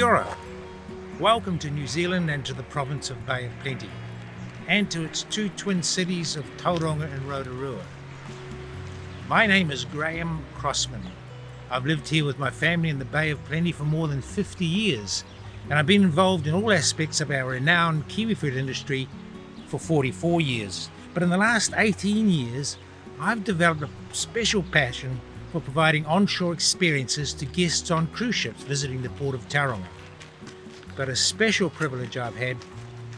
Kia ora. Welcome to New Zealand and to the province of Bay of Plenty, and to its two twin cities of Tauranga and Rotorua. My name is Graeme Crossman. I've lived here with my family in the Bay of Plenty for more than 50 years, and I've been involved in all aspects of our renowned Kiwifruit industry for 44 years. But in the last 18 years, I've developed a special passion for providing onshore experiences to guests on cruise ships visiting the port of Tauranga. But a special privilege I've had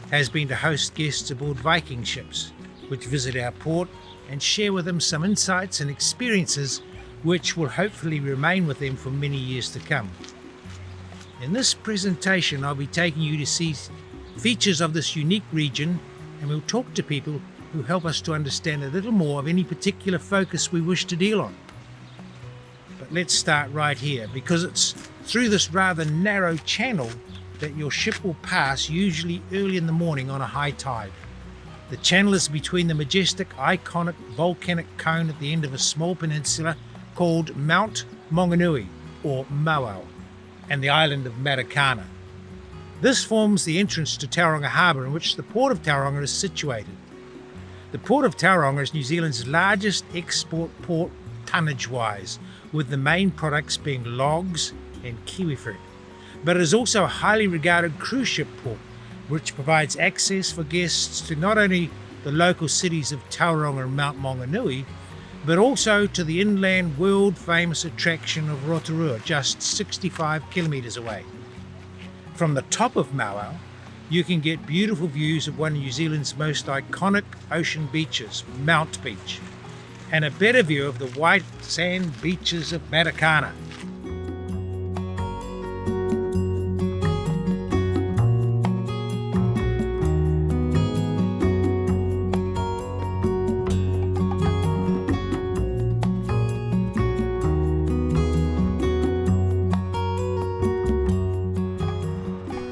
has been to host guests aboard Viking ships, which visit our port and share with them some insights and experiences which will hopefully remain with them for many years to come. In this presentation, I'll be taking you to see features of this unique region, and we'll talk to people who help us to understand a little more of any particular focus we wish to deal on. But let's start right here, because it's through this rather narrow channel that your ship will pass, usually early in the morning on a high tide. The channel is between the majestic, iconic volcanic cone at the end of a small peninsula called Mount Maunganui, or Mauao, and the island of Matakana. This forms the entrance to Tauranga Harbour, in which the port of Tauranga is situated. The port of Tauranga is New Zealand's largest export port tonnage-wise, with the main products being logs and kiwifruit. But it is also a highly regarded cruise ship port, which provides access for guests to not only the local cities of Tauranga and Mount Maunganui, but also to the inland world-famous attraction of Rotorua, just 65 kilometres away. From the top of Mauao, you can get beautiful views of one of New Zealand's most iconic ocean beaches, Mount Beach, and a better view of the white sand beaches of Matakana.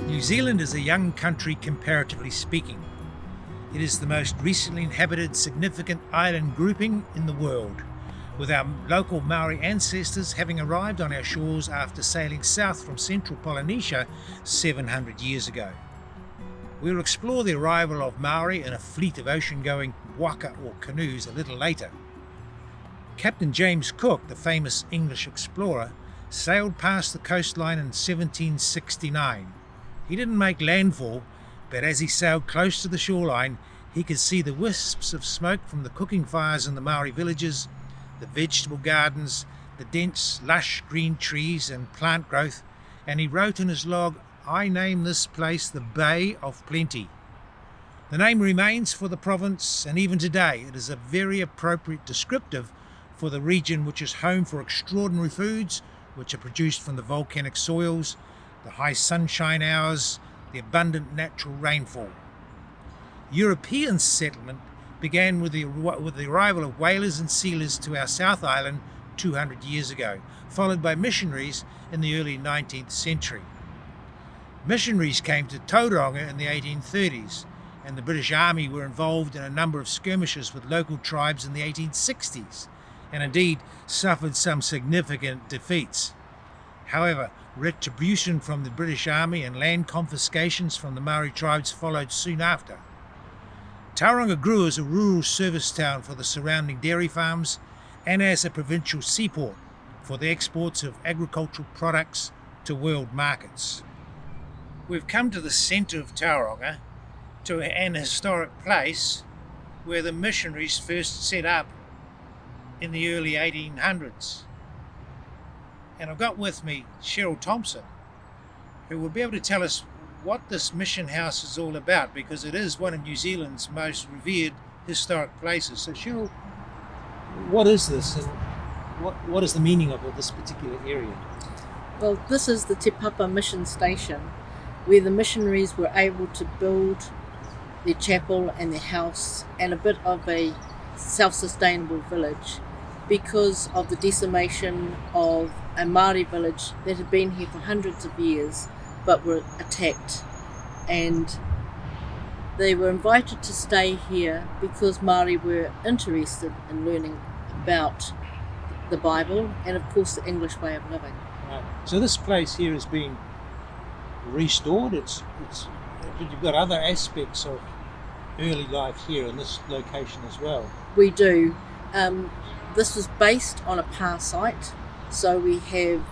New Zealand is a young country comparatively speaking. It is the most recently inhabited significant island grouping in the world, with our local Maori ancestors having arrived on our shores after sailing south from central Polynesia 700 years ago. We will explore the arrival of Maori in a fleet of ocean-going waka or canoes a little later. Captain James Cook, the famous English explorer, sailed past the coastline in 1769. He didn't make landfall, but as he sailed close to the shoreline, he could see the wisps of smoke from the cooking fires in the Maori villages, the vegetable gardens, the dense, lush green trees and plant growth, and he wrote in his log, "I name this place the Bay of Plenty." The name remains for the province, and even today it is a very appropriate descriptive for the region, which is home for extraordinary foods which are produced from the volcanic soils, the high sunshine hours, the abundant natural rainfall. European settlement began with the arrival of whalers and sealers to our South Island 200 years ago, followed by missionaries in the early 19th century. Missionaries came to Tauranga in the 1830s, and the British Army were involved in a number of skirmishes with local tribes in the 1860s, and indeed suffered some significant defeats. However, retribution from the British Army and land confiscations from the Maori tribes followed soon after. Tauranga grew as a rural service town for the surrounding dairy farms and as a provincial seaport for the exports of agricultural products to world markets. We've come to the centre of Tauranga, to an historic place where the missionaries first set up in the early 1800s. And I've got with me Cheryl Thompson, who will be able to tell us what this mission house is all about, because it is one of New Zealand's most revered historic places. So Cheryl, what is this, and what is the meaning of this particular area? Well, this is the Te Papa mission station, where the missionaries were able to build their chapel and their house and a bit of a self-sustainable village, because of the decimation of a Māori village that had been here for hundreds of years but were attacked, and they were invited to stay here because Māori were interested in learning about the Bible and of course the English way of living. Right. So this place here has been restored. But you've got other aspects of early life here in this location as well. We do. This was based on a pa site, so we have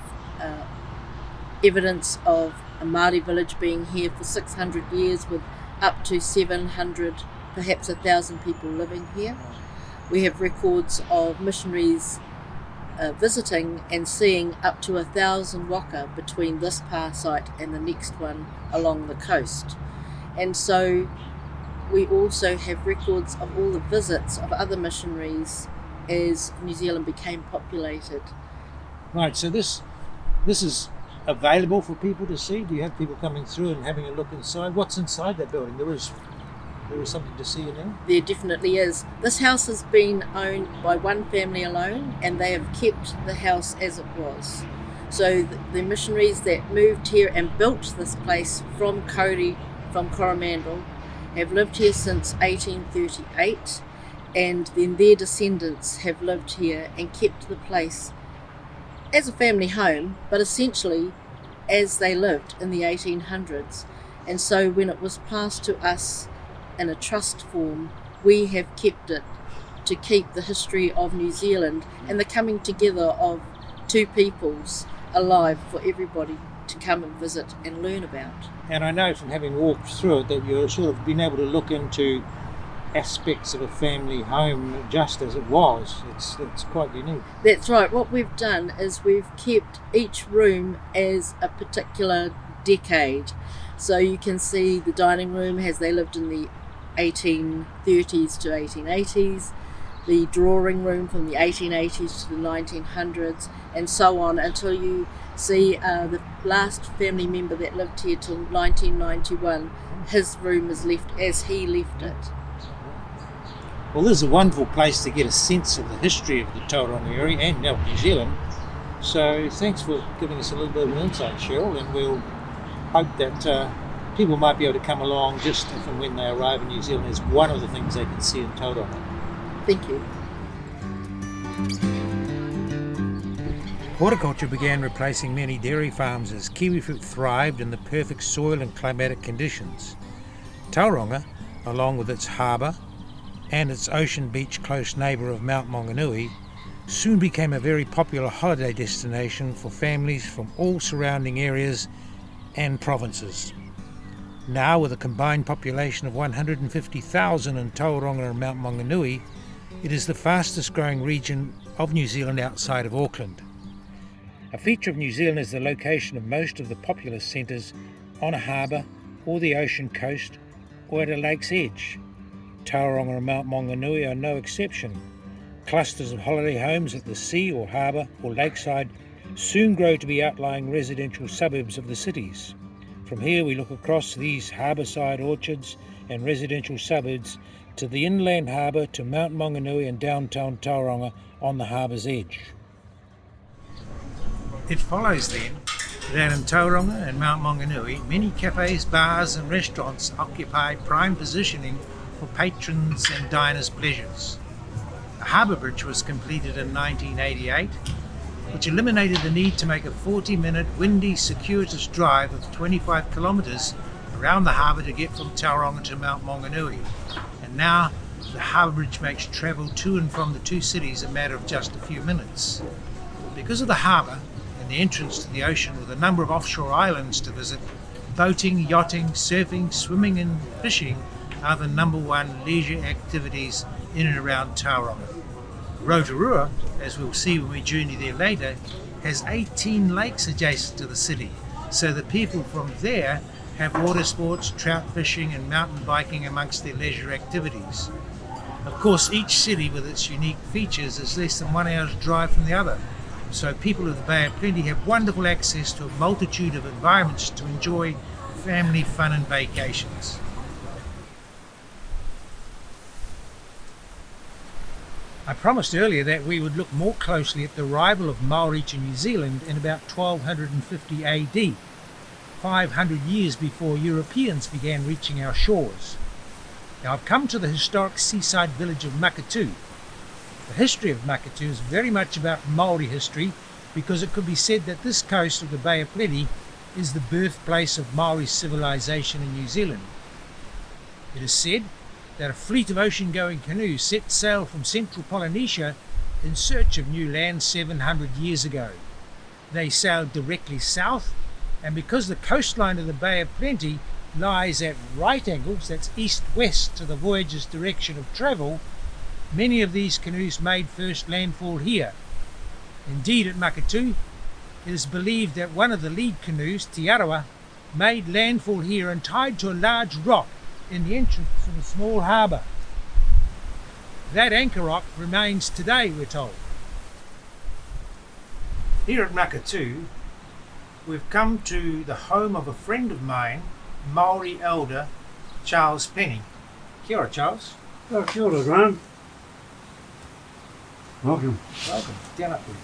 evidence of a Māori village being here for 600 years with up to 700, perhaps 1,000 people living here. We have records of missionaries visiting and seeing up to 1,000 waka between this pa site and the next one along the coast. And so we also have records of all the visits of other missionaries as New Zealand became populated. Right, so this is available for people to see? Do you have people coming through and having a look inside? What's inside that building? There is something to see in there? There definitely is. This house has been owned by one family alone, and they have kept the house as it was. So the missionaries that moved here and built this place from Kauri, from Coromandel, have lived here since 1838, and then their descendants have lived here and kept the place as a family home, but essentially as they lived in the 1800s. And so when it was passed to us in a trust form, we have kept it to keep the history of New Zealand and the coming together of two peoples alive for everybody to come and visit and learn about. And I know from having walked through it that you're sort of been able to look into aspects of a family home just as it was. It's quite unique. That's right. What we've done is we've kept each room as a particular decade. So you can see the dining room as they lived in the 1830s to 1880s, the drawing room from the 1880s to the 1900s, and so on until you see the last family member that lived here till 1991. His room is left as he left it. Well, this is a wonderful place to get a sense of the history of the Tauranga area and New Zealand. So thanks for giving us a little bit of an insight, Cheryl, and we'll hope that people might be able to come along just if and when they arrive in New Zealand as one of the things they can see in Tauranga. Thank you. Horticulture began replacing many dairy farms as kiwifruit thrived in the perfect soil and climatic conditions. Tauranga, along with its harbour and its ocean beach close neighbour of Mount Maunganui, soon became a very popular holiday destination for families from all surrounding areas and provinces. Now, with a combined population of 150,000 in Tauranga and Mount Maunganui, it is the fastest growing region of New Zealand outside of Auckland. A feature of New Zealand is the location of most of the populous centres on a harbour or the ocean coast or at a lake's edge. Tauranga and Mount Maunganui are no exception. Clusters of holiday homes at the sea or harbour or lakeside soon grow to be outlying residential suburbs of the cities. From here we look across these harbourside orchards and residential suburbs to the inland harbour, to Mount Maunganui and downtown Tauranga on the harbour's edge. It follows then that in Tauranga and Mount Maunganui, many cafes, bars and restaurants occupy prime positioning for patrons and diners' pleasures. The harbour bridge was completed in 1988, which eliminated the need to make a 40-minute windy, circuitous drive of 25 kilometres around the harbour to get from Tauranga to Mount Maunganui. And now the harbour bridge makes travel to and from the two cities a matter of just a few minutes. Because of the harbour and the entrance to the ocean with a number of offshore islands to visit, boating, yachting, surfing, swimming and fishing are the number one leisure activities in and around Tauranga. Rotorua, as we'll see when we journey there later, has 18 lakes adjacent to the city, so the people from there have water sports, trout fishing and mountain biking amongst their leisure activities. Of course, each city with its unique features is less than 1 hour's drive from the other, so people of the Bay of Plenty have wonderful access to a multitude of environments to enjoy family fun and vacations. I promised earlier that we would look more closely at the arrival of Maori to New Zealand in about 1250 AD, 500 years before Europeans began reaching our shores. Now I've come to the historic seaside village of Maketu. The history of Maketu is very much about Maori history because it could be said that this coast of the Bay of Plenty is the birthplace of Maori civilization in New Zealand. It is said that a fleet of ocean-going canoes set sail from central Polynesia in search of new land 700 years ago. They sailed directly south, and because the coastline of the Bay of Plenty lies at right angles, that's east-west to the voyager's direction of travel, many of these canoes made first landfall here. Indeed, at Maketu, it is believed that one of the lead canoes, Te Arawa, made landfall here and tied to a large rock in the entrance of a small harbour. That anchor rock remains today, we're told. Here at Maketu, we've come to the home of a friend of mine, Maori elder Charles Penny. Kia ora, Charles. Oh, kia ora, Graeme. Welcome. Welcome. Down up here.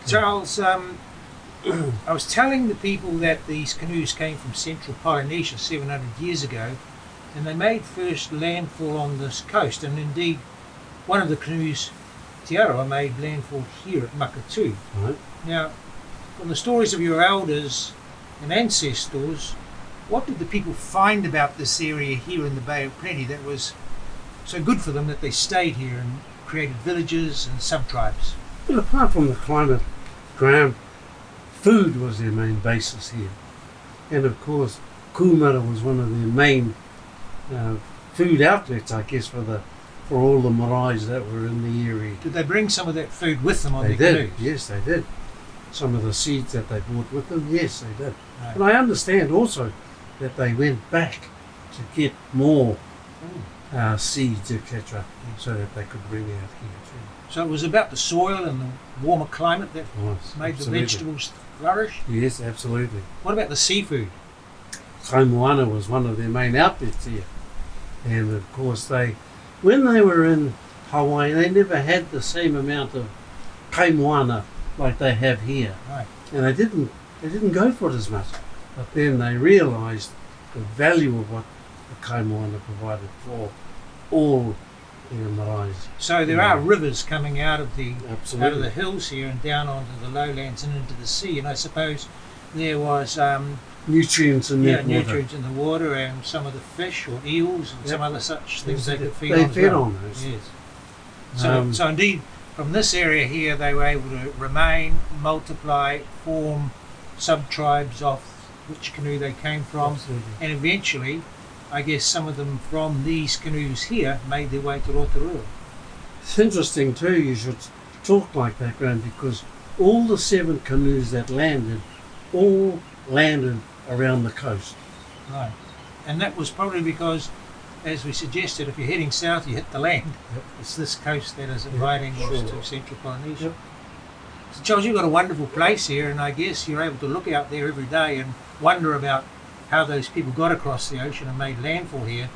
Charles, I was telling the people that these canoes came from central Polynesia 700 years ago, and they made first landfall on this coast, and indeed one of the canoes, Te Arawa, made landfall here at Maketu. Right. Now, from the stories of your elders and ancestors, what did the people find about this area here in the Bay of Plenty that was so good for them that they stayed here and created villages and sub-tribes? Well, apart from the climate, Graeme, food was their main basis here. And of course, kumara was one of their main food outlets, I guess, for all the maraes that were in the area. Did they bring some of that food with them on They their did, canoes? yes, they did. Some of the seeds that they brought with them, yes, they did. Right. And I understand also that they went back to get more seeds, etc., so that they could bring out here too. So it was about the soil and the warmer climate that Yes, made absolutely. the vegetables flourish? Yes, absolutely. What about the seafood? Kaimoana was one of their main outlets here. And of course when they were in Hawaii, they never had the same amount of kaimoana like they have here. Right. And they didn't go for it as much. But then they realised the value of what the kaimoana provided for all their maraes. So there are rivers coming out of the Absolutely. hills here and down onto the lowlands and into the sea, and I suppose there was Nutrients in that water. nutrients in the water and some of the fish or eels and some other such things they could feed on. They as fed well. on those. Yes. So indeed, from this area here, they were able to remain, multiply, form sub-tribes off which canoe they came from, Absolutely. and eventually, I guess some of them from these canoes here made their way to Rotorua. It's interesting too, you should talk like that, Graeme, because all the 7 canoes that landed, all landed around the coast. Right. And that was probably because, as we suggested, if you're heading south, you hit the land. Yep. It's this coast that is inviting us sure. to central Polynesia. Yep. So Charles, you've got a wonderful place here, and I guess you're able to look out there every day and wonder about how those people got across the ocean and made landfall here.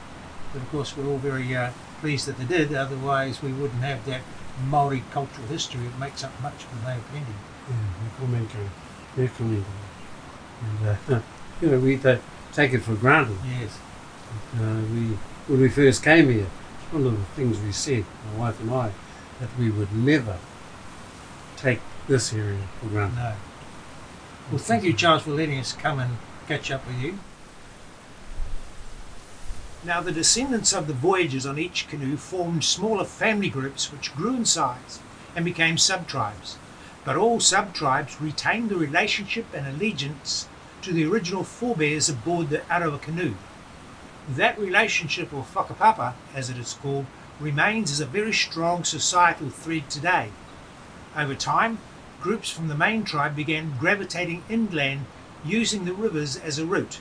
But of course, we're all very pleased that they did, otherwise we wouldn't have that Maori cultural history that makes up much of the Bay of Plenty. Very commendable. And we don't take it for granted. Yes. When we first came here, one of the things we said, my wife and I, that we would never take this area for granted. No. Well, thank you, Charles, for letting us come and catch up with you. Now, the descendants of the voyagers on each canoe formed smaller family groups which grew in size and became sub-tribes. But all sub-tribes retained the relationship and allegiance to the original forebears aboard the Arawa canoe. That relationship, or whakapapa, as it is called, remains as a very strong societal thread today. Over time, groups from the main tribe began gravitating inland using the rivers as a route.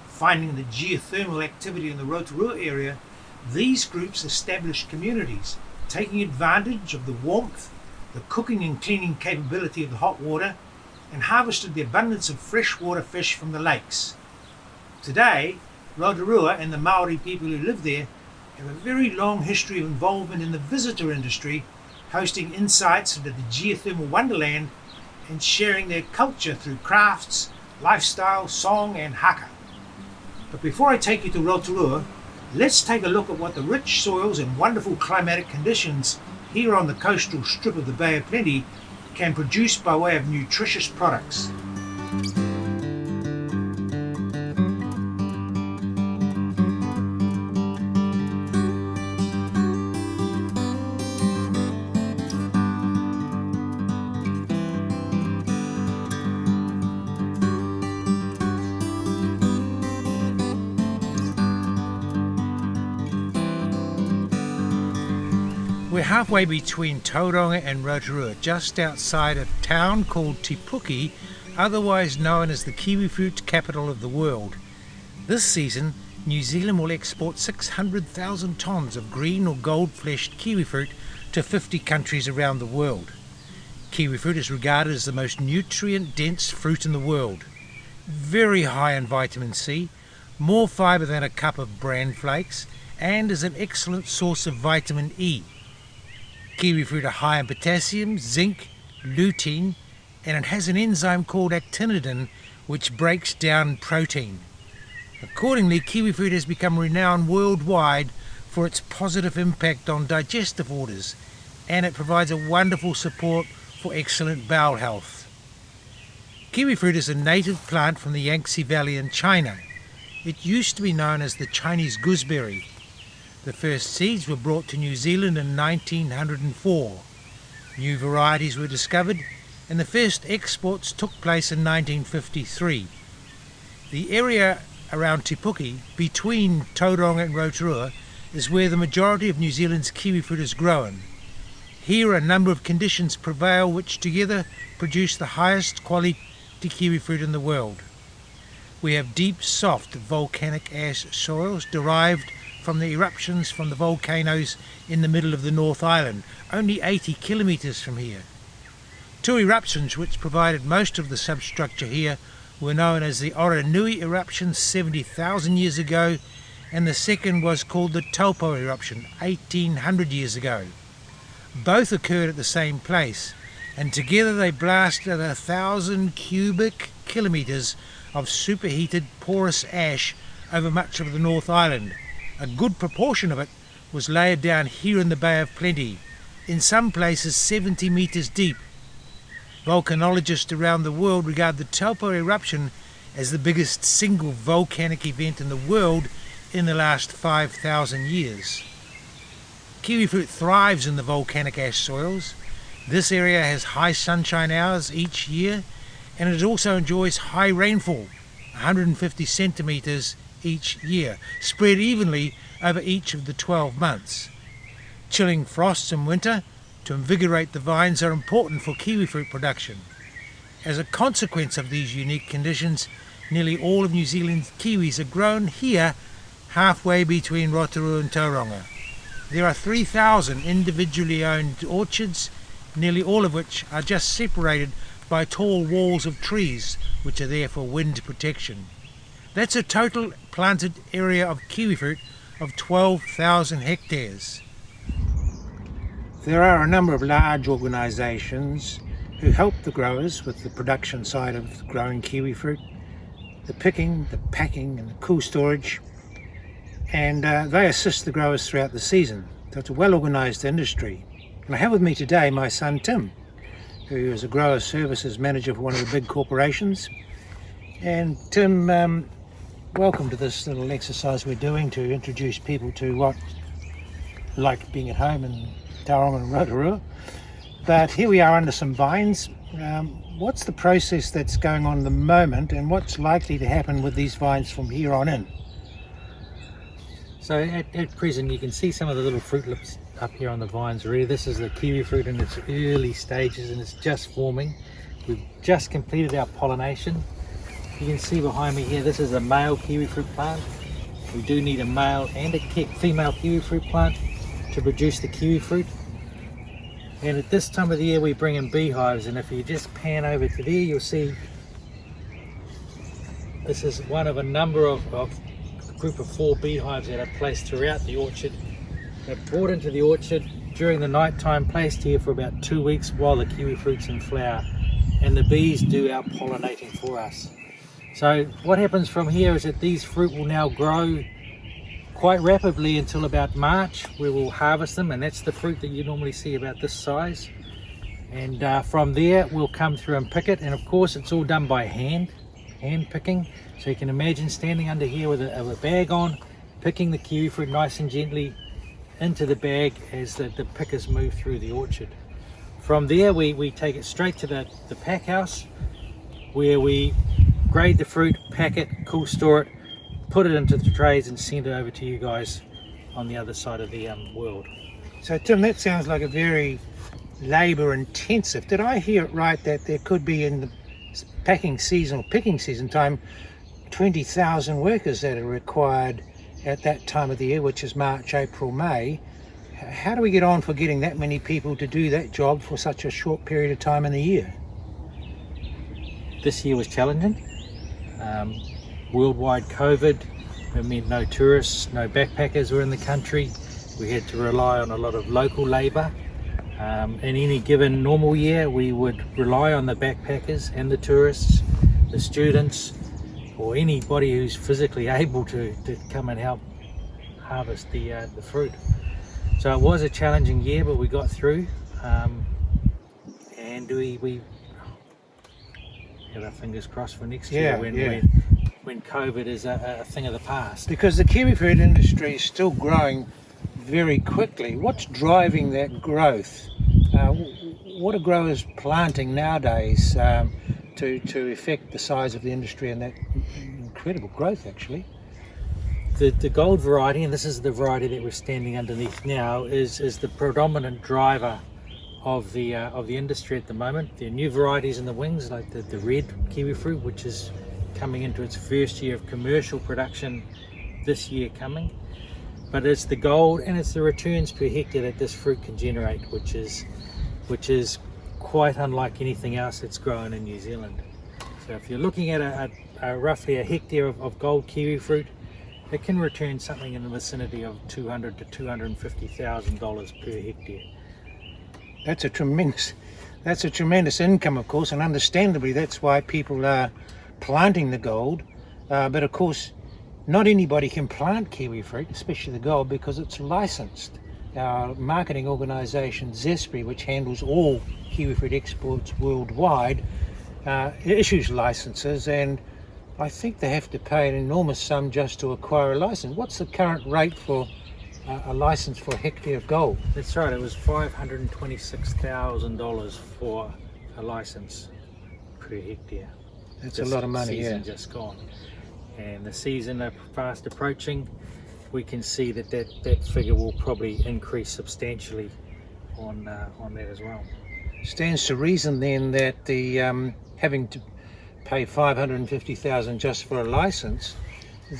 Finding the geothermal activity in the Rotorua area, these groups established communities, taking advantage of the warmth, the cooking and cleaning capability of the hot water, and harvested the abundance of freshwater fish from the lakes. Today, Rotorua and the Maori people who live there have a very long history of involvement in the visitor industry, hosting insights into the geothermal wonderland and sharing their culture through crafts, lifestyle, song and haka. But before I take you to Rotorua, let's take a look at what the rich soils and wonderful climatic conditions here on the coastal strip of the Bay of Plenty can produce by way of nutritious products. halfway between Tauranga and Rotorua, just outside a town called Te Puke, otherwise known as the kiwifruit capital of the world. This season, New Zealand will export 600,000 tonnes of green or gold-fleshed kiwifruit to 50 countries around the world. Kiwifruit is regarded as the most nutrient-dense fruit in the world. Very high in vitamin C, more fibre than a cup of bran flakes, and is an excellent source of vitamin E. Kiwifruit are high in potassium, zinc, lutein, and it has an enzyme called actinidin which breaks down protein. Accordingly, kiwifruit has become renowned worldwide for its positive impact on digestive orders, and it provides a wonderful support for excellent bowel health. Kiwifruit is a native plant from the Yangtze Valley in China. It used to be known as the Chinese gooseberry. The first seeds were brought to New Zealand in 1904. New varieties were discovered, and the first exports took place in 1953. The area around Te Puke, between Tauranga and Rotorua, is where the majority of New Zealand's kiwifruit is grown. Here a number of conditions prevail which together produce the highest quality kiwifruit in the world. We have deep, soft volcanic ash soils derived from the eruptions from the volcanoes in the middle of the North Island, only 80 kilometres from here. Two eruptions which provided most of the substructure here were known as the Maunganui eruption 70,000 years ago, and the second was called the Taupo eruption 1800 years ago. Both occurred at the same place, and together they blasted 1,000 cubic kilometres of superheated porous ash over much of the North Island. A good proportion of it was laid down here in the Bay of Plenty, in some places 70 metres deep. Volcanologists around the world regard the Taupo eruption as the biggest single volcanic event in the world in the last 5,000 years. Kiwifruit thrives in the volcanic ash soils. This area has high sunshine hours each year, and it also enjoys high rainfall, 150 centimetres each year, spread evenly over each of the 12 months. Chilling frosts in winter to invigorate the vines are important for kiwifruit production. As a consequence of these unique conditions, nearly all of New Zealand's kiwis are grown here, halfway between Rotorua and Tauranga. There are 3,000 individually owned orchards, nearly all of which are just separated by tall walls of trees, which are there for wind protection. That's a total planted area of kiwifruit of 12,000 hectares. There are a number of large organisations who help the growers with the production side of growing kiwifruit, the picking, the packing and the cool storage, and they assist the growers throughout the season. So it's a well organised industry. And I have with me today my son Tim, who is a grower services manager for one of the big corporations. And Tim, welcome to this little exercise we're doing to introduce people to what like being at home in Tauranga and Rotorua. But here we are under some vines. What's the process that's going on at the moment, and what's likely to happen with these vines from here on in? So at present you can see some of the little fruit lips up here on the vines already. This is the kiwifruit in its early stages and it's just forming. We've just completed our pollination. You can see behind me here, this is a male kiwifruit plant. We do need a male and a female kiwifruit plant to produce the kiwifruit. And at this time of the year we bring in beehives, and if you just pan over to there you'll see this is one of a number of a group of 4 beehives that are placed throughout the orchard. They're brought into the orchard during the night time, placed here for about 2 weeks while the kiwifruit's in flower, and the bees do our pollinating for us. So what happens from here is that these fruit will now grow quite rapidly until about March, where we'll harvest them, and that's the fruit that you normally see about this size. And from there we'll come through and pick it, and of course it's all done by hand picking. So you can imagine standing under here with a bag on, picking the kiwifruit nice and gently into the bag as the pickers move through the orchard. From there we take it straight to the pack house, where we grade the fruit, pack it, cool store it, put it into the trays and send it over to you guys on the other side of the world. So Tim, that sounds like a very labour intensive. Did I hear it right that there could be in the picking season time 20,000 workers that are required at that time of the year, which is March, April, May? How do we get on for getting that many people to do that job for such a short period of time in the year? This year was challenging. Worldwide COVID, it meant no tourists, no backpackers were in the country. We had to rely on a lot of local labour. In any given normal year, we would rely on the backpackers and the tourists, the students, or anybody who's physically able to come and help harvest the fruit. So it was a challenging year, but we got through, and we have our fingers crossed for next year when COVID is a thing of the past. Because the kiwifruit industry is still growing very quickly. What's driving that growth? What are growers planting nowadays to affect the size of the industry and that incredible growth actually? The gold variety, and this is the variety that we're standing underneath now, is the predominant driver of the industry at the moment. There are new varieties in the wings, like the red kiwifruit, which is coming into its first year of commercial production this year coming. But it's the gold and it's the returns per hectare that this fruit can generate, which is quite unlike anything else that's grown in New Zealand. So if you're looking at a roughly a hectare of gold kiwifruit, it can return something in the vicinity of $200,000 to $250,000 per hectare. That's a tremendous income, of course, and understandably that's why people are planting the gold. But of course, not anybody can plant kiwifruit, especially the gold, because it's licensed. Our marketing organisation, Zespri, which handles all kiwifruit exports worldwide, issues licenses, and I think they have to pay an enormous sum just to acquire a license. What's the current rate for a license for a hectare of gold? That's right, it was $526,000 for a license per hectare. That's a lot of money, season just gone. And the season fast approaching, we can see that figure will probably increase substantially on that as well. Stands to reason then that the having to pay $550,000 just for a license,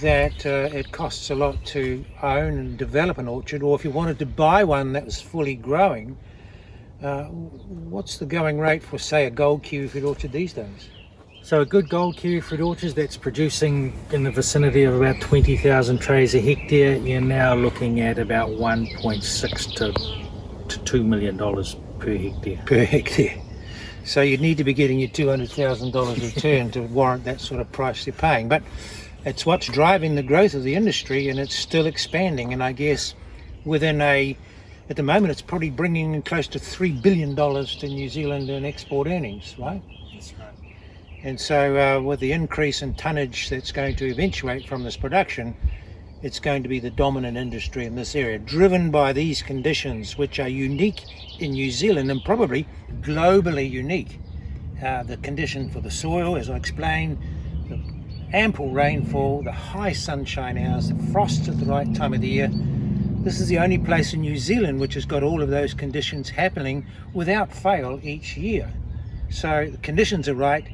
that it costs a lot to own and develop an orchard, or if you wanted to buy one that was fully growing, what's the going rate for, say, a gold kiwifruit orchard these days? So a good gold kiwifruit orchard that's producing in the vicinity of about 20,000 trays a hectare, you're now looking at about $1.6 to $2 million per hectare. Per hectare. So you'd need to be getting your $200,000 return to warrant that sort of price you're paying. But it's what's driving the growth of the industry, and it's still expanding. And I guess at the moment, it's probably bringing in close to $3 billion to New Zealand in export earnings, right? That's right. And so with the increase in tonnage that's going to eventuate from this production, it's going to be the dominant industry in this area, driven by these conditions, which are unique in New Zealand and probably globally unique. The condition for the soil, as I explained, the ample rainfall, the high sunshine hours, the frost at the right time of the year. This is the only place in New Zealand which has got all of those conditions happening without fail each year. So the conditions are right,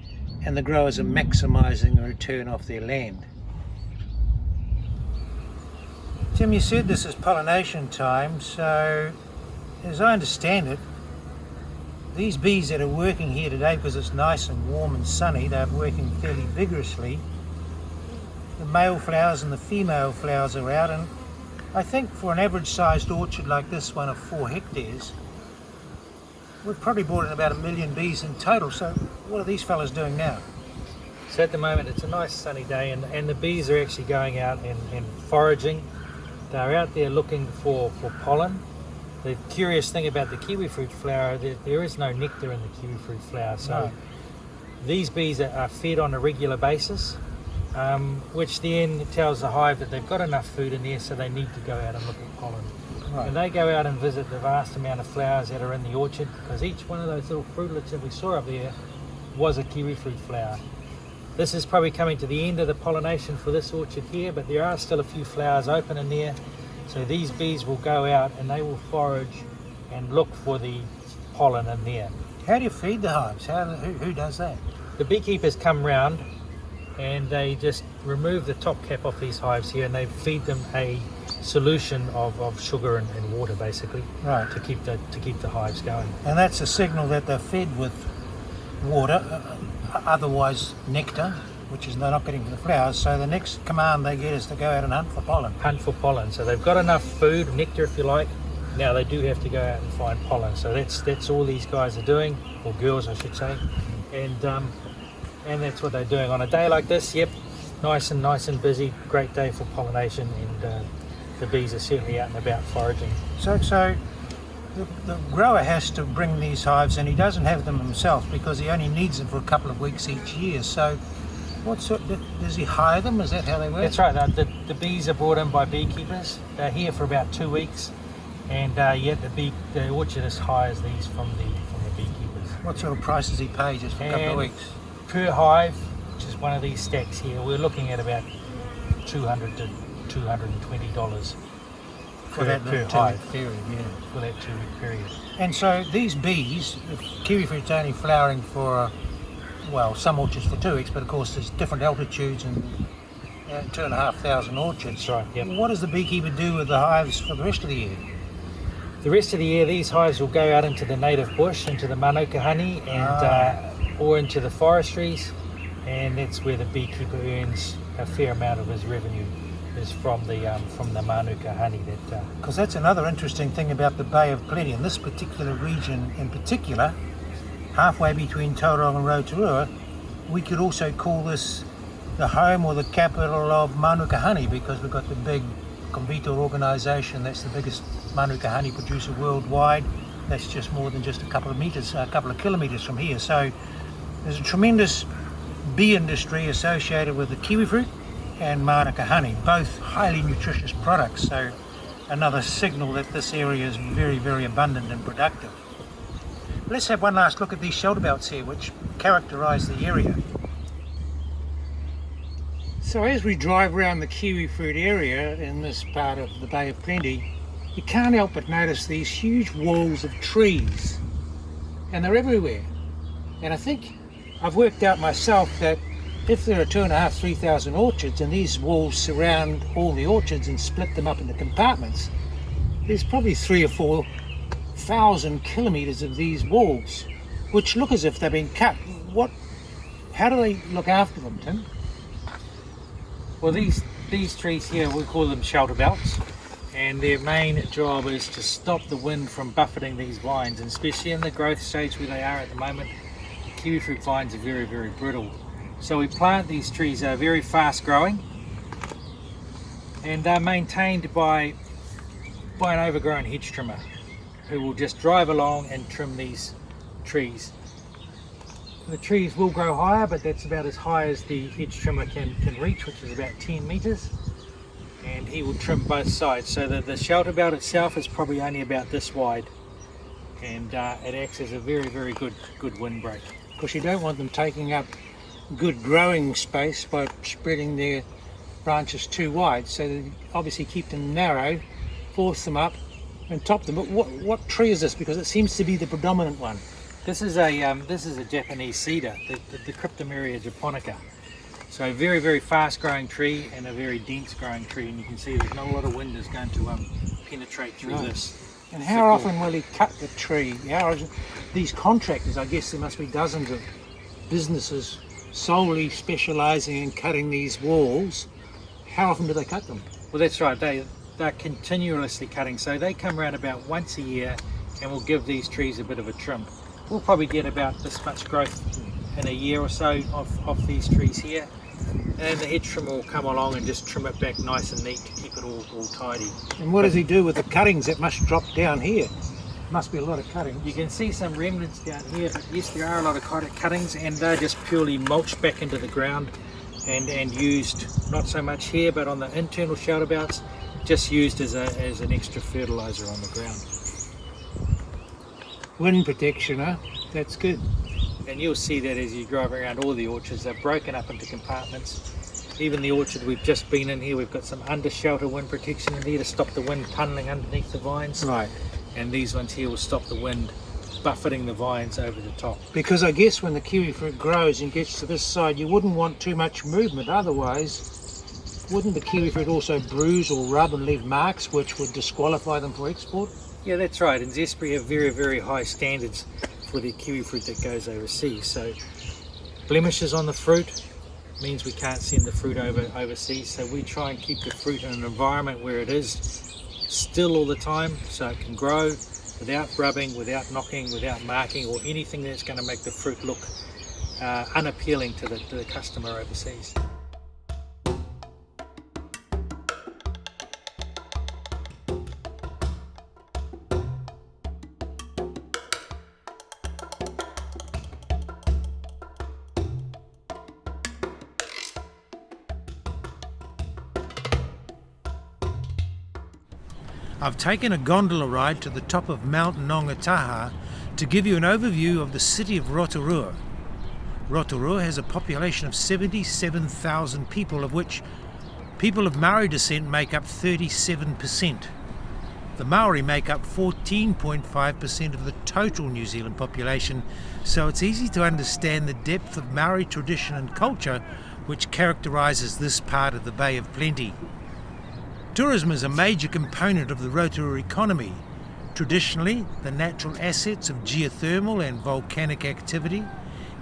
and the growers are maximising the return off their land. Tim, you said this is pollination time, so as I understand it, these bees that are working here today, because it's nice and warm and sunny, they're working fairly vigorously. The male flowers and the female flowers are out, and I think for an average sized orchard like this one of 4 hectares, we've probably brought in about 1 million bees in total. So what are these fellas doing now? So at the moment it's a nice sunny day, and the bees are actually going out and foraging. They're out there looking for pollen. The curious thing about the kiwifruit flower, there is no nectar in the kiwifruit flower, so these bees are fed on a regular basis, which then tells the hive that they've got enough food in there, so they need to go out and look at pollen. Right. And they go out and visit the vast amount of flowers that are in the orchard, because each one of those little fruitlets that we saw up there was a kiwifruit flower. This is probably coming to the end of the pollination for this orchard here, but there are still a few flowers open in there, So these bees will go out and they will forage and look for the pollen in there. How do you feed the hives? Who does that? The beekeepers come round and they just remove the top cap off these hives here, and they feed them a solution of sugar and water, basically, Right. to keep the hives going. And that's a signal that they're fed with water, otherwise nectar, which is they're not getting for the flowers. So the next command they get is to go out and hunt for pollen. Hunt for pollen. So they've got enough food, nectar if you like. Now they do have to go out and find pollen. So that's all these guys are doing, or girls I should say. And that's what they're doing on a day like this. Yep, nice and busy. Great day for pollination, and the bees are certainly out and about foraging. So the grower has to bring these hives, and he doesn't have them himself because he only needs them for a couple of weeks each year. So what sort, does he hire them? Is that how they work? That's right. The bees are brought in by beekeepers. They're here for about 2 weeks, and the orchardist hires these from the beekeepers. What sort of price does he pay just for a couple of weeks? Per hive, which is one of these stacks here, we're looking at about $200 to $220 For that per 2 week hive. period, yeah. For that 2 week period. And so these bees, if kiwifruit's only flowering for, some orchards for 2 weeks, but of course there's different altitudes and 2,500 orchards. That's right, yep. What does the beekeeper do with the hives for the rest of the year? The rest of the year, these hives will go out into the native bush, into the manuka honey, and or into the forestries, and that's where the beekeeper earns a fair amount of his revenue, is from the manuka honey. Because that's another interesting thing about the Bay of Plenty. In this particular region in particular, halfway between Tauranga and Rotorua, we could also call this the home or the capital of manuka honey, because we've got the big Convitor organisation. That's the biggest manuka honey producer worldwide. That's just more than just a couple of kilometres from here. So there's a tremendous bee industry associated with the kiwifruit and manuka honey, both highly nutritious products. So another signal that this area is very, very abundant and productive. Let's have one last look at these shelter belts here, which characterise the area. So as we drive around the kiwifruit area in this part of the Bay of Plenty, you can't help but notice these huge walls of trees, and they're everywhere. And I think I've worked out myself that if there are 2,500-3,000 orchards and these walls surround all the orchards and split them up into compartments, there's probably 3,000 or 4,000 kilometres of these walls, which look as if they've been cut. How do they look after them, Tim? Well, these trees here, we call them shelter belts, and their main job is to stop the wind from buffeting these vines, and especially in the growth stage where they are at the moment, kiwifruit vines are very, very brittle. So we plant these trees, they're very fast growing, and they're maintained by an overgrown hedge trimmer who will just drive along and trim these trees. The trees will grow higher, but that's about as high as the hedge trimmer can reach, which is about 10 metres, and he will trim both sides. So that the shelter belt itself is probably only about this wide, and it acts as a very, very good windbreak. Because you don't want them taking up good growing space by spreading their branches too wide, so that obviously keep them narrow, force them up and top them. But what tree is this? Because it seems to be the predominant one. This is a Japanese cedar, the Cryptomeria japonica. So a very, very fast growing tree and a very dense growing tree, and you can see there's not a lot of wind is going to penetrate through this. And how often will he cut the tree? These contractors, I guess there must be dozens of businesses solely specialising in cutting these walls. How often do they cut them? Well, that's right, they're continuously cutting, so they come around about once a year and we'll give these trees a bit of a trim. We'll probably get about this much growth in a year or so off these trees here, and then the hedge trimmer will come along and just trim it back nice and neat to keep it all tidy. And what does he do with the cuttings that must drop down here? Must be a lot of cuttings. You can see some remnants down here, but yes, there are a lot of cuttings, and they're just purely mulched back into the ground and used, not so much here, but on the internal shelter belts, just used as an extra fertiliser on the ground. Wind protection, huh? That's good. And you'll see that as you drive around all the orchards, they're broken up into compartments, Even the orchard we've just been in here, we've got some under shelter wind protection in there to stop the wind tunneling underneath the vines. Right. And these ones here will stop the wind buffeting the vines over the top. Because I guess when the kiwi fruit grows and gets to this side, you wouldn't want too much movement. Otherwise, wouldn't the kiwi fruit also bruise or rub and leave marks which would disqualify them for export? Yeah, that's right. And Zespri have very, very high standards for the kiwi fruit that goes overseas. So blemishes on the fruit means we can't send the fruit overseas. So we try and keep the fruit in an environment where it is still all the time, so it can grow without rubbing, without knocking, without marking, or anything that's going to make the fruit look unappealing to the customer overseas. I've taken a gondola ride to the top of Mount Nongataha to give you an overview of the city of Rotorua. Rotorua has a population of 77,000 people, of which people of Maori descent make up 37%. The Maori make up 14.5% of the total New Zealand population, so it's easy to understand the depth of Maori tradition and culture which characterises this part of the Bay of Plenty. Tourism is a major component of the Rotorua economy. Traditionally, the natural assets of geothermal and volcanic activity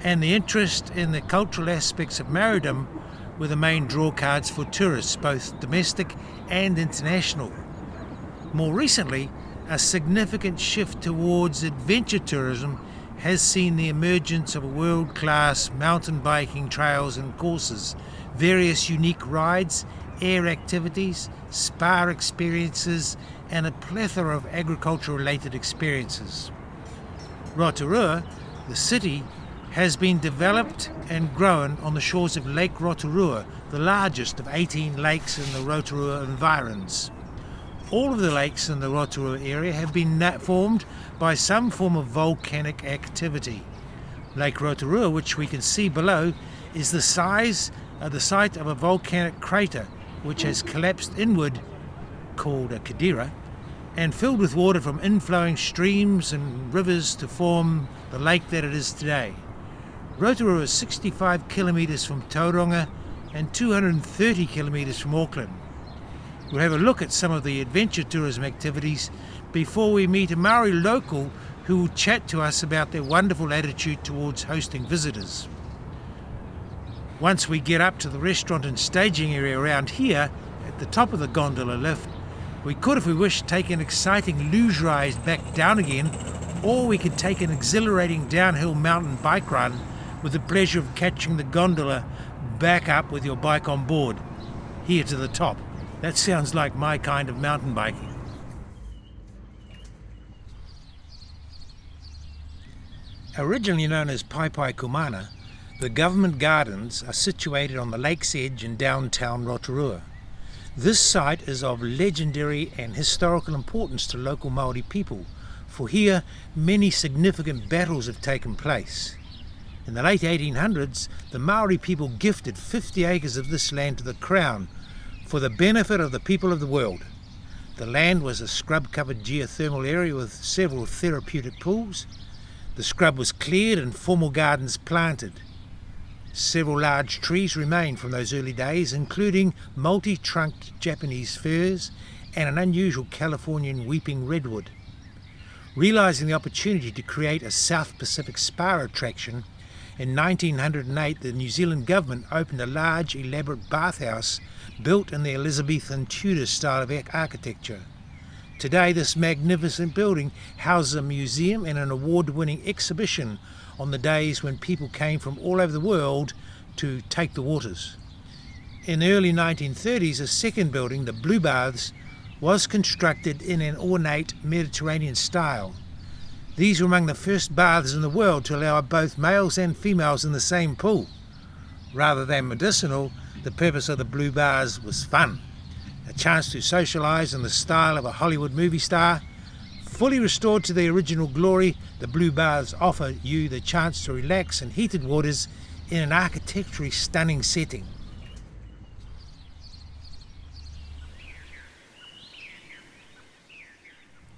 and the interest in the cultural aspects of Maoridom were the main drawcards for tourists, both domestic and international. More recently, a significant shift towards adventure tourism has seen the emergence of world-class mountain biking trails and courses, various unique rides, air activities, spa experiences, and a plethora of agriculture-related experiences. Rotorua, the city, has been developed and grown on the shores of Lake Rotorua, the largest of 18 lakes in the Rotorua environs. All of the lakes in the Rotorua area have been formed by some form of volcanic activity. Lake Rotorua, which we can see below, is the site of a volcanic crater which has collapsed inward, called a caldera, and filled with water from inflowing streams and rivers to form the lake that it is today. Rotorua is 65 kilometres from Tauranga and 230 kilometres from Auckland. We'll have a look at some of the adventure tourism activities before we meet a Maori local who will chat to us about their wonderful attitude towards hosting visitors. Once we get up to the restaurant and staging area around here, at the top of the gondola lift, we could, if we wish, take an exciting luge ride back down again, or we could take an exhilarating downhill mountain bike run with the pleasure of catching the gondola back up with your bike on board, here to the top. That sounds like my kind of mountain biking. Originally known as Pai Kumana, the government gardens are situated on the lake's edge in downtown Rotorua. This site is of legendary and historical importance to local Maori people, for here many significant battles have taken place. In the late 1800s, the Maori people gifted 50 acres of this land to the Crown for the benefit of the people of the world. The land was a scrub-covered geothermal area with several therapeutic pools. The scrub was cleared and formal gardens planted. Several large trees remain from those early days, including multi-trunked Japanese firs and an unusual Californian weeping redwood. Realising the opportunity to create a South Pacific spa attraction, in 1908 the New Zealand government opened a large, elaborate bathhouse built in the Elizabethan Tudor style of architecture. Today this magnificent building houses a museum and an award-winning exhibition on the days when people came from all over the world to take the waters. In the early 1930s, a second building, the Blue Baths, was constructed in an ornate Mediterranean style. These were among the first baths in the world to allow both males and females in the same pool. Rather than medicinal, the purpose of the Blue Baths was fun. A chance to socialise in the style of a Hollywood movie star. Fully restored to their original glory, the Blue Baths offer you the chance to relax in heated waters in an architecturally stunning setting.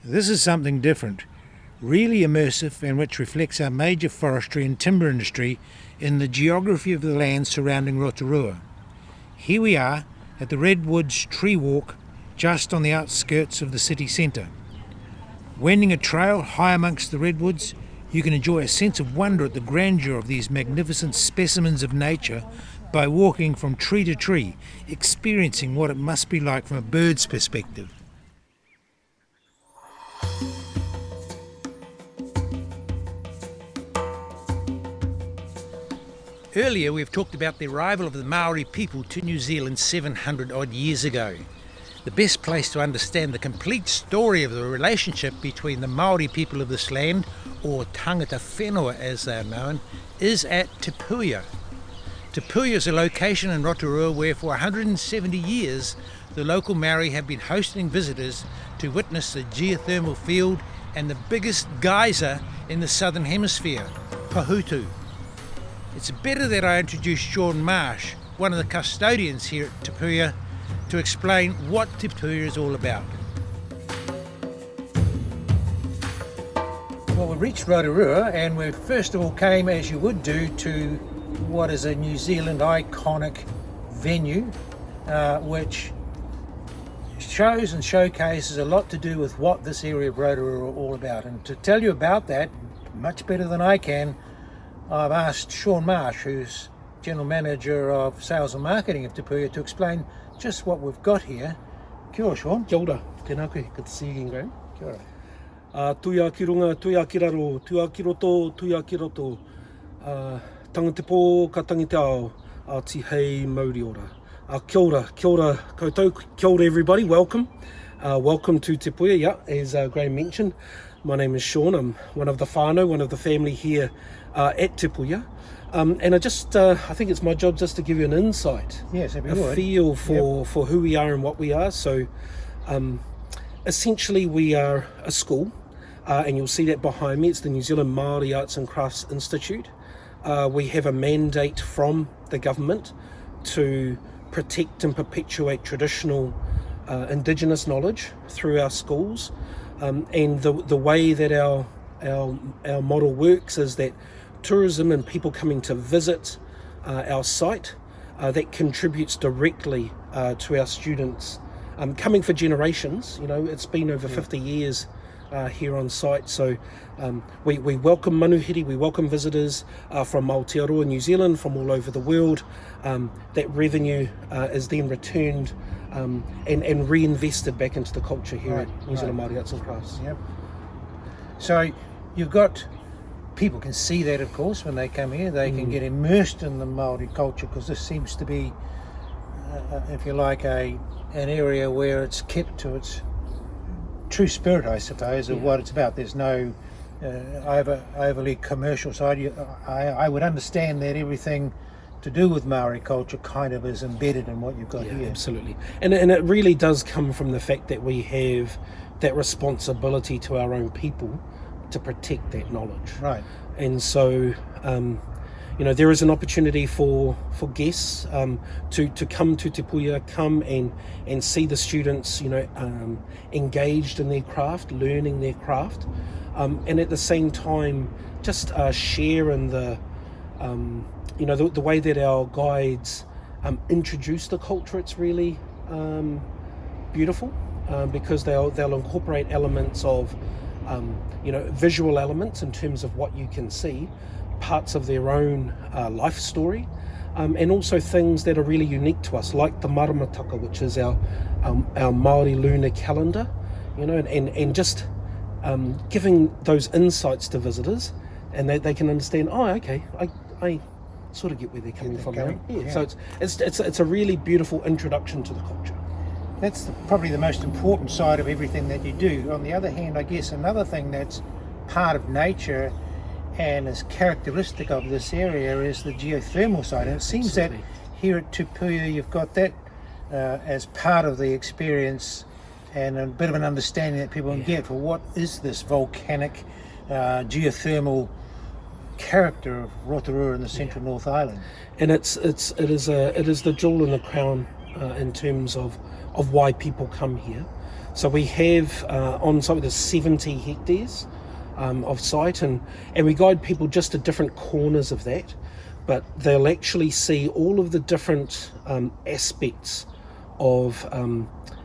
This is something different, really immersive, and which reflects our major forestry and timber industry in the geography of the land surrounding Rotorua. Here we are at the Redwoods tree walk just on the outskirts of the city centre. Wending a trail high amongst the redwoods, you can enjoy a sense of wonder at the grandeur of these magnificent specimens of nature by walking from tree to tree, experiencing what it must be like from a bird's perspective. Earlier we've talked about the arrival of the Maori people to New Zealand 700 odd years ago. The best place to understand the complete story of the relationship between the Maori people of this land, or tangata whenua as they are known, is at Te Puya. Te Puya is a location in Rotorua where for 170 years the local Maori have been hosting visitors to witness the geothermal field and the biggest geyser in the southern hemisphere, Pahutu. It's better that I introduce Sean Marsh, one of the custodians here at Te Puya, to explain what Te Puya is all about. Well, we reached Rotorua and we first of all came, as you would do, to what is a New Zealand iconic venue, which shows and showcases a lot to do with what this area of Rotorua are all about. And to tell you about that, much better than I can, I've asked Sean Marsh, who's General Manager of Sales and Marketing of Te Puya, to explain just what we've got here. Kia ora, Sean. Kia ora. Tēnā koe. Good to see you again, Graeme. Kia ora. Tuia ki runga, tuia ki raro, tuia ki roto, tuia ki roto. Tanga te pō, ka tangi te ao, ti hei mauri ora. Kia ora koutou, kia ora everybody, welcome. Welcome to Te Puya, yeah, as Graeme mentioned. My name is Sean, I'm one of the whānau, one of the family here at Te Puya. And I think it's my job just to give you an insight, yes, a feel for who we are and what we are. So essentially we are a school, and you'll see that behind me. It's the New Zealand Māori Arts and Crafts Institute. We have a mandate from the government to protect and perpetuate traditional Indigenous knowledge through our schools. And the way that our model works is that tourism and people coming to visit our site, that contributes directly to our students coming for generations. You know, it's been over 50 years here on site, so we welcome manuhiri, we welcome visitors from Aotearoa, New Zealand, from all over the world. That revenue is then returned and reinvested back into the culture here at New Zealand Māori Arts and Crafts. Yep. So you've got, people can see that, of course, when they come here. They can get immersed in the Māori culture, because this seems to be, if you like, an area where it's kept to its true spirit, I suppose, of what it's about. There's no overly commercial side. I would understand that everything to do with Maori culture kind of is embedded in what you've got here. Absolutely. And it really does come from the fact that we have that responsibility to our own people to protect that knowledge. Right. And so, there is an opportunity for guests to come to Te Puya, come and see the students, engaged in their craft, learning their craft, and at the same time just share in the way that our guides introduce the culture. It's really beautiful because they'll incorporate elements of visual elements in terms of what you can see, parts of their own life story, and also things that are really unique to us, like the maramataka, which is our Māori lunar calendar, and just giving those insights to visitors, and they can understand, I sort of get where they're coming from now. Yeah. So it's a really beautiful introduction to the culture. That's probably the most important side of everything that you do. On the other hand, I guess another thing that's part of nature and is characteristic of this area is the geothermal side. And it seems that here at Te Puya you've got that as part of the experience, and a bit of an understanding that people can get for what is this volcanic geothermal character of Rotorua in the central North Island. And it is the jewel in the crown in terms of why people come here. So we have on site there's 70 hectares of site, and we guide people just to different corners of that, but they'll actually see all of the different aspects of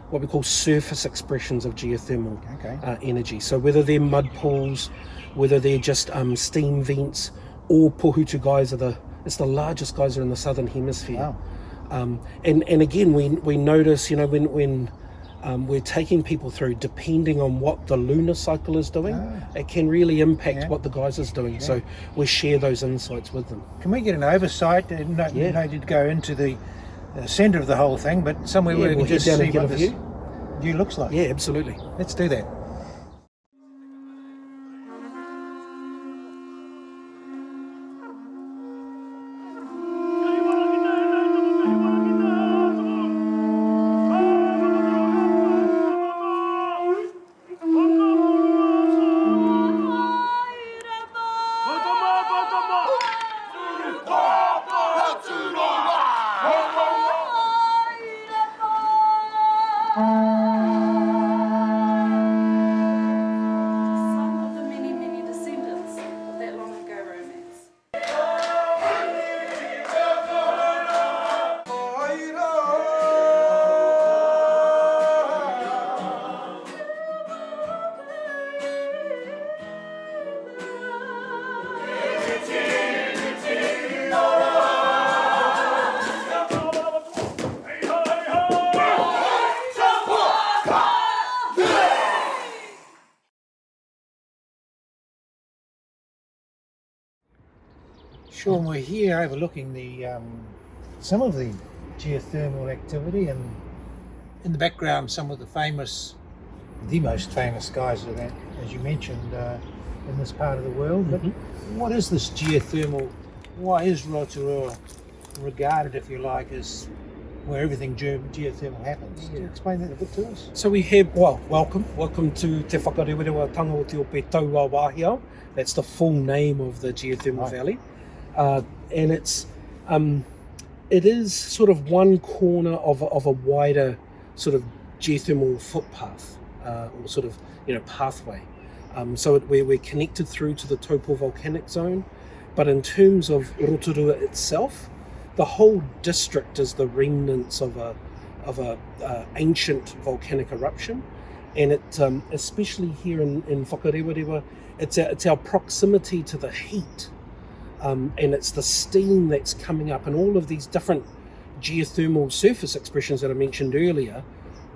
what we call surface expressions of geothermal energy. So whether they're mud pools, whether they're just steam vents, or Pohutu geyser, it's the largest geyser in the southern hemisphere. Wow. And again, we notice, when we're taking people through, depending on what the lunar cycle is doing, it can really impact what the geyser's doing. So we share those insights with them. Can we get an oversight? No need to go into the centre of the whole thing, but somewhere where we can just see what this view looks like. Yeah, absolutely. Let's do that. Sean, we're here overlooking some of the geothermal activity, and in the background some of the most famous geyser that, as you mentioned, in this part of the world. But what is this geothermal? Why is Rotorua regarded, if you like, as where everything geothermal happens? Can you explain that a bit to us? So we have, welcome to Te Whakarewarewa o Te Ope Taua Wāhiao. That's the full name of the geothermal valley. And it is sort of one corner of a wider sort of geothermal footpath, or sort of pathway. So we're connected through to the Taupo volcanic zone, but in terms of Rotorua itself, the whole district is the remnants of a ancient volcanic eruption, and it especially here in Whakarewarewa, it's our proximity to the heat. And it's the steam that's coming up, and all of these different geothermal surface expressions that I mentioned earlier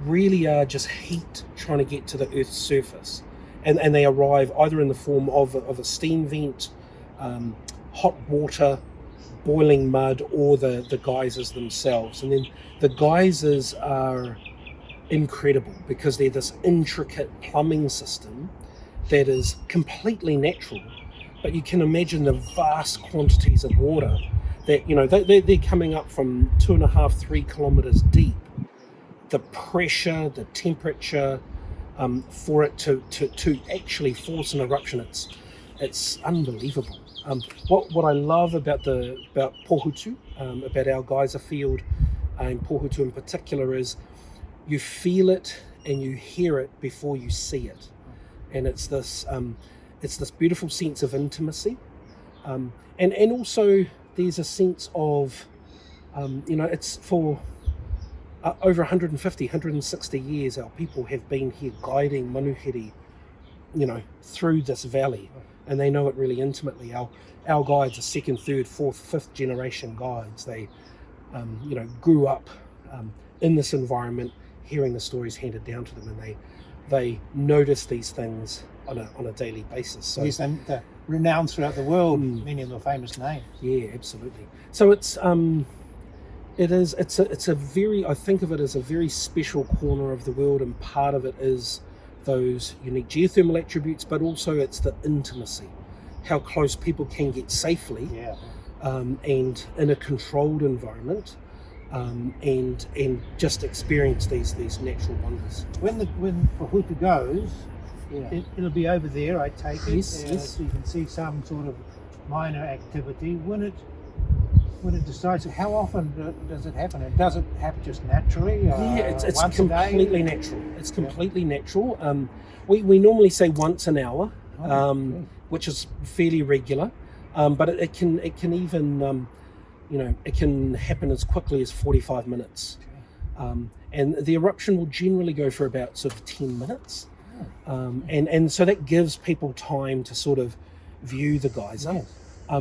really are just heat trying to get to the Earth's surface. And they arrive either in the form of a steam vent, hot water, boiling mud, or the geysers themselves. And then the geysers are incredible because they're this intricate plumbing system that is completely natural. But you can imagine the vast quantities of water that, they're coming up from 2.5-3 kilometres deep. The pressure, the temperature, for it to actually force an eruption, it's unbelievable. What I love about Pohutu, about our geyser field in Pohutu in particular, is you feel it and you hear it before you see it, and it's this beautiful sense of intimacy, and also there's a sense of it's for over 160 years our people have been here guiding manuhiri through this valley, and they know it really intimately. Our guides are second, third, fourth, fifth generation guides. They grew up in this environment, hearing the stories handed down to them, and they notice these things on a daily basis. So yes, and they're renowned throughout the world, many of the famous names. Yeah, absolutely. So it's a very, I think of it as a very special corner of the world, and part of it is those unique geothermal attributes, but also it's the intimacy, how close people can get safely, and in a controlled environment, and just experience these natural wonders. When Pohutu goes, it'll be over there, I take it. Yes. So you can see some sort of minor activity. When when it decides? How often does it happen? And does it happen just naturally? It's once completely a day? natural. It's completely natural. We normally say once an hour, Okay. which is fairly regular, but it can even it can happen as quickly as 45 minutes. And the eruption will generally go for about sort of 10 minutes. And so that gives people time to sort of view the geyser. Yes.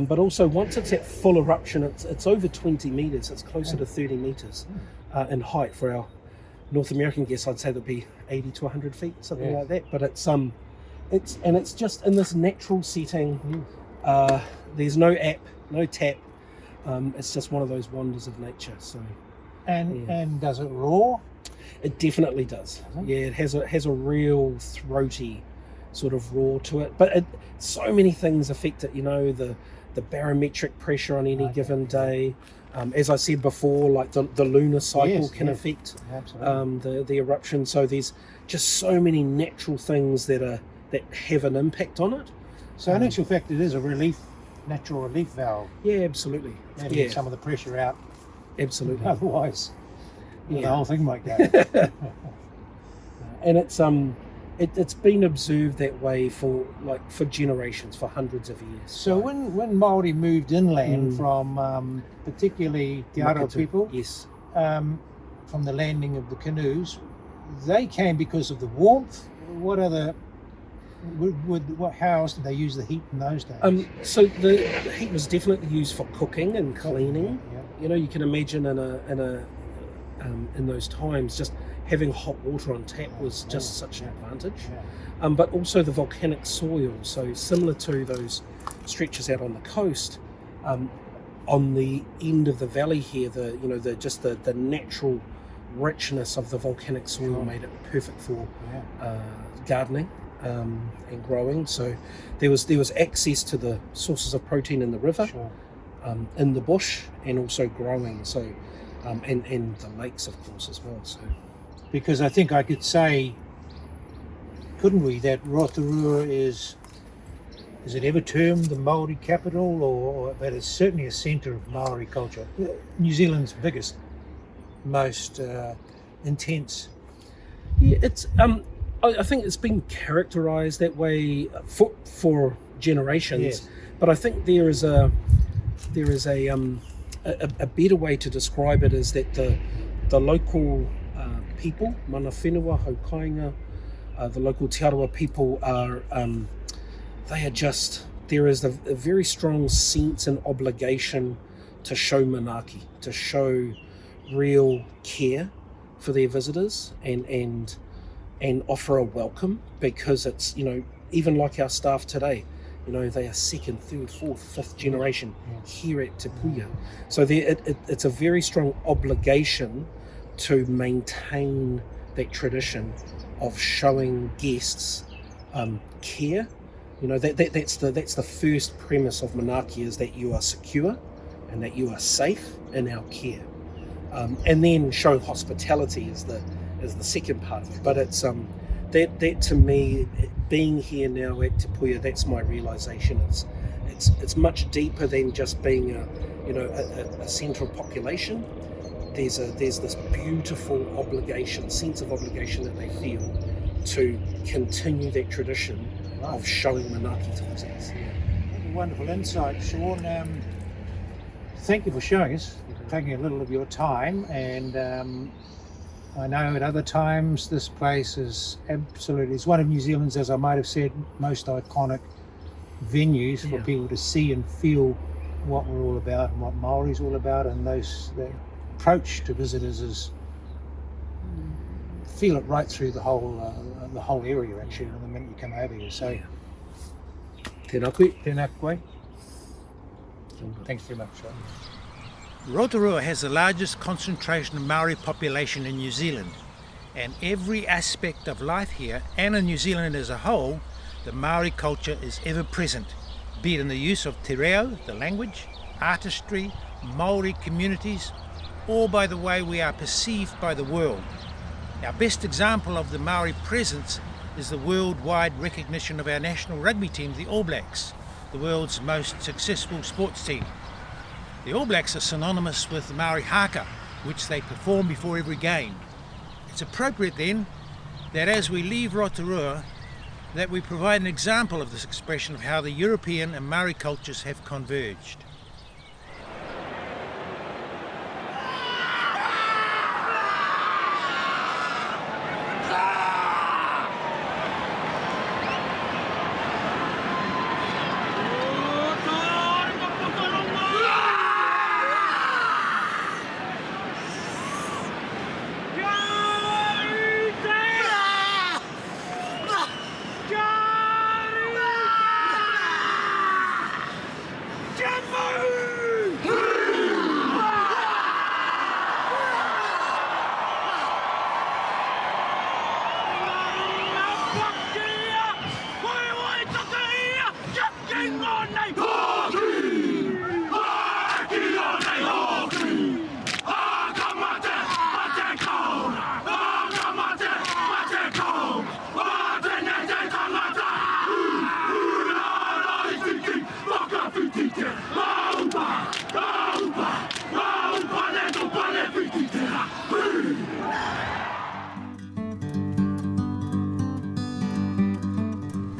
But also once it's at full eruption, it's over 20 meters. It's closer to 30 meters in height. For our North American guests, I'd say that'd be 80 to 100 feet, something Yes. like that. But it's just in this natural setting. There's no app, no tap. It's just one of those wonders of nature. So And does it roar? it definitely does. Does it? Yeah, it has a real throaty sort of roar to it. But so many things affect it. The barometric pressure on any given day. As I said before, like the lunar cycle can affect Absolutely. the eruption. So there's just so many natural things that have an impact on it. So in actual fact, it is a natural relief valve. Yeah, absolutely. Letting Yeah, some of the pressure out. absolutely. Otherwise, the Yeah. whole thing might go. And it's been observed that way for generations, for hundreds of years. So when Māori moved inland from particularly Te Aroha Maketu, people, yes. from the landing of the canoes, they came because of the warmth. What other? How else did they use the heat in those days? So the heat was definitely used for cooking and cleaning. Yeah. You can imagine in those times, just having hot water on tap was just such an advantage. Yeah. But also the volcanic soil, so similar to those stretches out on the coast, on the end of the valley here, the natural richness of the volcanic soil made it perfect for gardening and growing. So there was access to the sources of protein in the river, Sure. in the bush, and also growing. So and the lakes, of course, as well. So Because I think I could say, couldn't we, that Rotorua is it ever termed the Maori capital, or but it's certainly a centre of Maori culture. New Zealand's biggest, most intense. yeah, it's I think it's been characterised that way for generations. Yes. But I think there is a better way to describe it is that the local people, mana whenua, haukainga, the local Te Aroha people are there is a very strong sense and obligation to show manaaki, to show real care for their visitors and offer a welcome, because it's, even like our staff today, they are second, third, fourth, fifth generation here at Te Puya. So it's a very strong obligation to maintain that tradition of showing guests care. That's the first premise of manaaki, is that you are secure and that you are safe in our care. And then show hospitality is the second part of it. But it's that to me, being here now at Te Puya, that's my realization. It's much deeper than just being a central population. There's this beautiful sense of obligation that they feel to continue that tradition of showing manaaki to visitors. Wonderful insight, Sean. Thank you for showing us, taking a little of your time, and I know at other times this place is it's one of New Zealand's, as I might have said, most iconic venues for people to see and feel what we're all about and what Māori's all about, and the approach to visitors is feel it right through the whole area, actually, the minute you come over here. So Tēnā koe. tēnā koe. Thanks very much. Rotorua has the largest concentration of Maori population in New Zealand, and every aspect of life here and in New Zealand as a whole, the Maori culture is ever present, be it in the use of te reo, the language, artistry, Maori communities, or by the way we are perceived by the world. Our best example of the Maori presence is the worldwide recognition of our national rugby team, the All Blacks, the world's most successful sports team. The All Blacks are synonymous with the Maori haka, which they perform before every game. It's appropriate then that as we leave Rotorua, that we provide an example of this expression of how the European and Maori cultures have converged.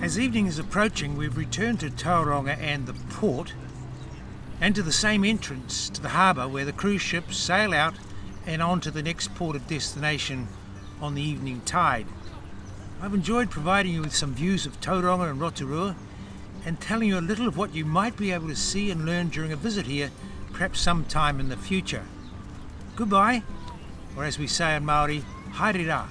As evening is approaching, we've returned to Tauranga and the port, and to the same entrance to the harbour where the cruise ships sail out and on to the next port of destination on the evening tide. I've enjoyed providing you with some views of Tauranga and Rotorua and telling you a little of what you might be able to see and learn during a visit here, perhaps sometime in the future. Goodbye, or as we say in Māori, haere rā.